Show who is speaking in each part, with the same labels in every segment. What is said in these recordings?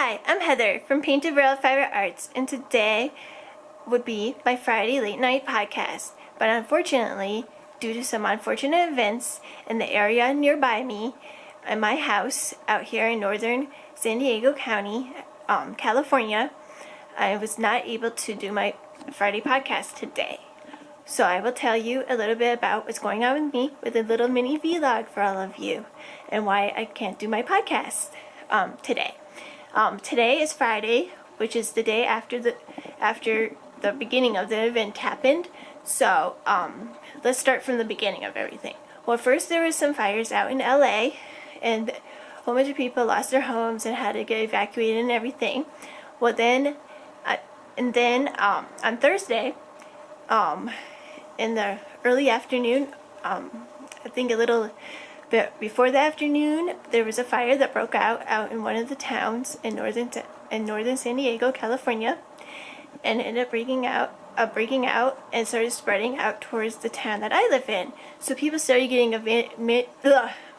Speaker 1: Hi, I'm Heather from Painted Rail Fiber Arts, and today would be my Friday late night podcast. But unfortunately, due to some unfortunate events in the area nearby me, in my house out here in northern San Diego County, California, I was not able to do my Friday podcast today. So I will tell you a little bit about what's going on with me with a little mini vlog for all of you and why I can't do my podcast today. Today is Friday, which is the day after the beginning of the event happened. So let's start from the beginning of everything. Well, first there was some fires out in LA, and a whole bunch of people lost their homes and had to get evacuated and everything. Well, then on Thursday, in the early afternoon, I think a little bit before the afternoon, there was a fire that broke out in one of the towns in northern San Diego, California, and ended up breaking out and started spreading out towards the town that I live in. So people started getting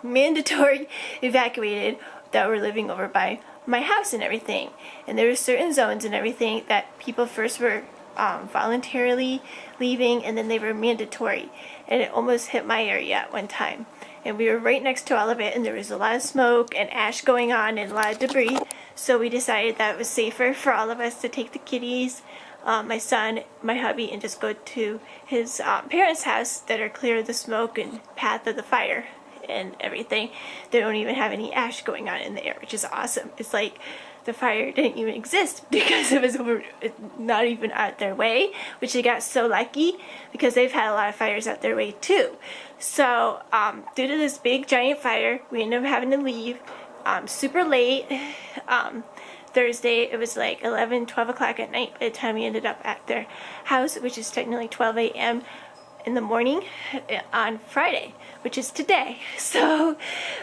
Speaker 1: mandatory evacuated that were living over by my house and everything. And there were certain zones and everything that people first were voluntarily leaving, and then they were mandatory, and it almost hit my area at one time, and we were right next to all of it, and there was a lot of smoke and ash going on and a lot of debris. So we decided that it was safer for all of us to take the kitties, my son, my hubby, and just go to his parents' house that are clear of the smoke and path of the fire and everything. They don't even have any ash going on in the air, which is awesome. It's like the fire didn't even exist because it was not even out their way, which they got so lucky because they've had a lot of fires out their way too. So due to this big giant fire, we ended up having to leave super late. Thursday, it was like 11, 12 o'clock at night by the time we ended up at their house, which is technically 12 a.m. in the morning on Friday, which is today. So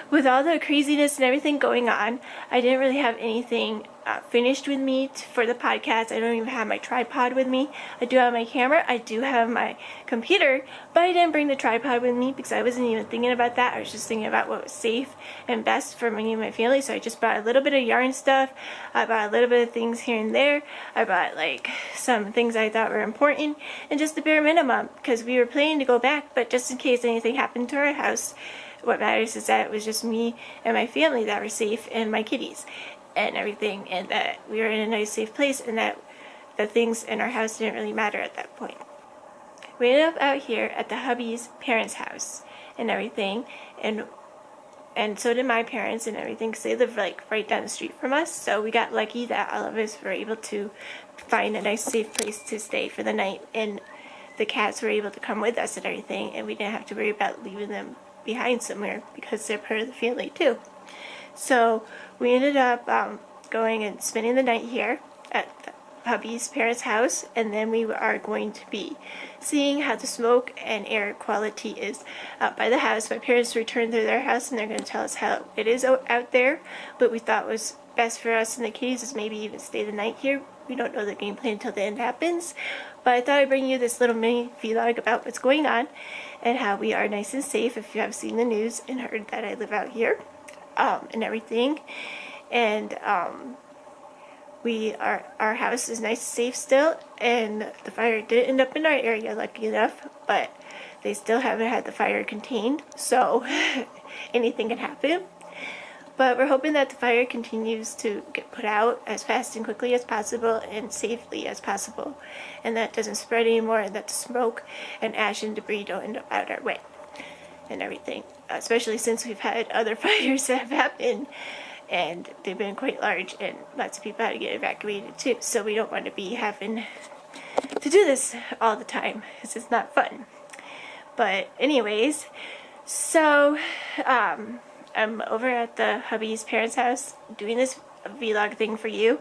Speaker 1: with all the craziness and everything going on, I didn't really have anything finished with me for the podcast. I don't even have my tripod with me. I do have my camera, I do have my computer, but I didn't bring the tripod with me because I wasn't even thinking about that. I was just thinking about what was safe and best for me and my family. So I just brought a little bit of yarn stuff. I bought a little bit of things here and there. I bought like some things I thought were important and just the bare minimum because we were planning to go back, but just in case anything happened to our house, what matters is that it was just me and my family that were safe, and my kitties and everything, and that we were in a nice safe place, and that the things in our house didn't really matter at that point. We ended up out here at the hubby's parents' house and everything, and so did my parents and everything, because they live like right down the street from us. So we got lucky that all of us were able to find a nice safe place to stay for the night, and the cats were able to come with us and everything, and we didn't have to worry about leaving them behind somewhere because they're part of the family too. So we ended up going and spending the night here at hubby's parents' house, and then we are going to be seeing how the smoke and air quality is out by the house. My parents returned to their house, and they're going to tell us how it is out there, but we thought was best for us and the kitties is maybe even stay the night here. We don't know the game plan until the end happens, but I thought I'd bring you this little mini vlog about what's going on and how we are nice and safe if you have seen the news and heard that I live out here and everything. And our house is nice and safe still, and the fire did end up in our area, lucky enough, but they still haven't had the fire contained, so anything can happen. But we're hoping that the fire continues to get put out as fast and quickly as possible and safely as possible, and that doesn't spread anymore, and that the smoke and ash and debris don't end up out our way and everything, especially since we've had other fires that have happened, and they've been quite large, and lots of people had to get evacuated too. So we don't want to be having to do this all the time because it's not fun. But anyways, so I'm over at the hubby's parents' house doing this vlog thing for you,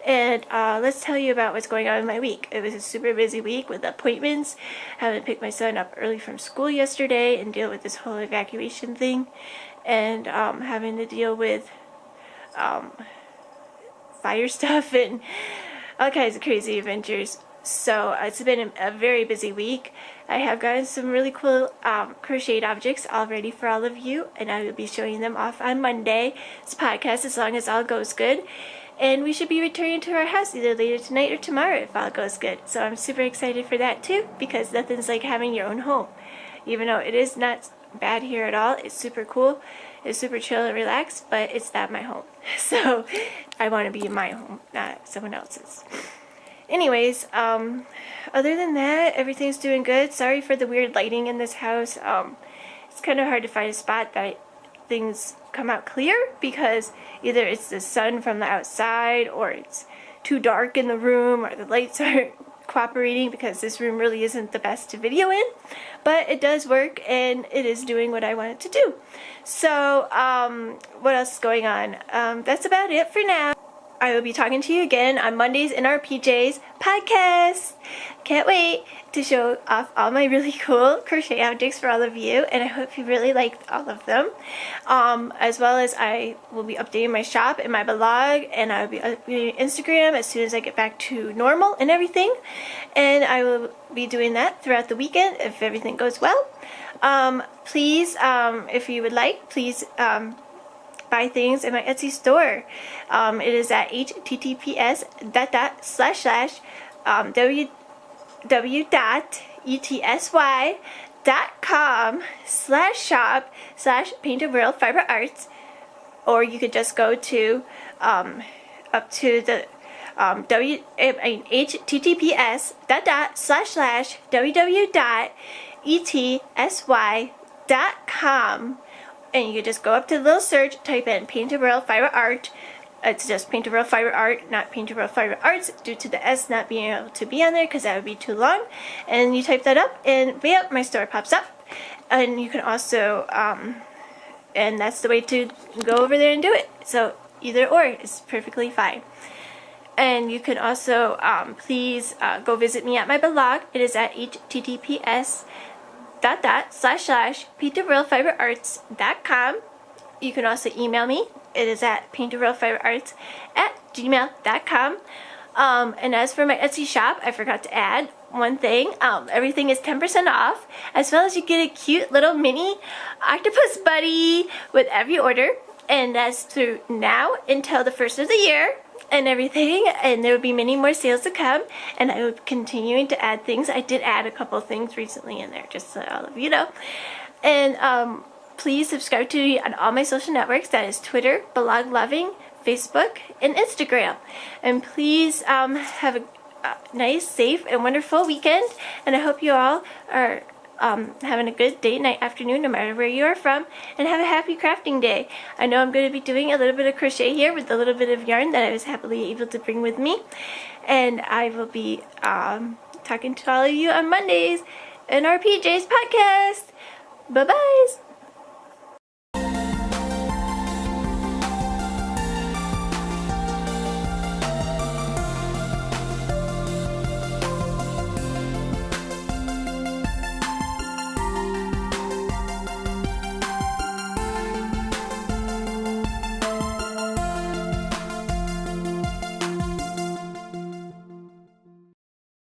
Speaker 1: and let's tell you about what's going on in my week. It was a super busy week with appointments, having to pick my son up early from school yesterday and deal with this whole evacuation thing, and having to deal with fire stuff and all kinds of crazy adventures. So it's been a very busy week. I have gotten some really cool crocheted objects all ready for all of you, and I will be showing them off on Monday's podcast as long as all goes good. and we should be returning to our house either later tonight or tomorrow if all goes good. So I'm super excited for that too, because nothing's like having your own home. Even though it is not bad here at all, it's super cool, it's super chill and relaxed, but it's not my home. So I want to be in my home, not someone else's. Anyways, other than that, everything's doing good. Sorry for the weird lighting in this house. It's kind of hard to find a spot that things come out clear, because either it's the sun from the outside, or it's too dark in the room, or the lights aren't cooperating, because this room really isn't the best to video in. But it does work, and it is doing what I want it to do. So, what else is going on? That's about it for now. I will be talking to you again on Mondays in our PJs podcast. Can't wait to show off all my really cool crochet objects for all of you, and I hope you really liked all of them. As well as I will be updating my shop and my blog, and I will be updating Instagram as soon as I get back to normal and everything. And I will be doing that throughout the weekend if everything goes well. Please, if you would like, please buy things in my Etsy store. It is at www.etsy.com/shop/paint-a-world-fiber-arts, or you could just go to up to the https://www.etsy.com, and you can just go up to the little search, type in Paint-a-World Fiber Art. It's just Paint-a-World Fiber Art, not Paint-a-World Fiber Arts, due to the S not being able to be on there, because that would be too long. And you type that up, and bam, my store pops up. And you can also, and that's the way to go over there and do it. So either or is perfectly fine. And you can also, please go visit me at my blog. It is at https://paint-a-world-fiber-arts.com. You can also email me. It is at paint-a-world-fiber-arts@gmail.com. And as for my Etsy shop, I forgot to add one thing. Everything is 10% off, as well as you get a cute little mini octopus buddy with every order. And that's through now until the first of the year and everything, and there will be many more sales to come, and I will be continuing to add things. I did add a couple of things recently in there, just so all of you know. And please subscribe to me on all my social networks. That is Twitter, Bloglovin, Facebook, and Instagram. And please have a nice, safe, and wonderful weekend, and I hope you all are having a good day, night, afternoon, no matter where you are from, and have a happy crafting day. I know I'm going to be doing a little bit of crochet here with a little bit of yarn that I was happily able to bring with me, and I will be talking to all of you on Mondays in our PJs podcast. Bye-bye.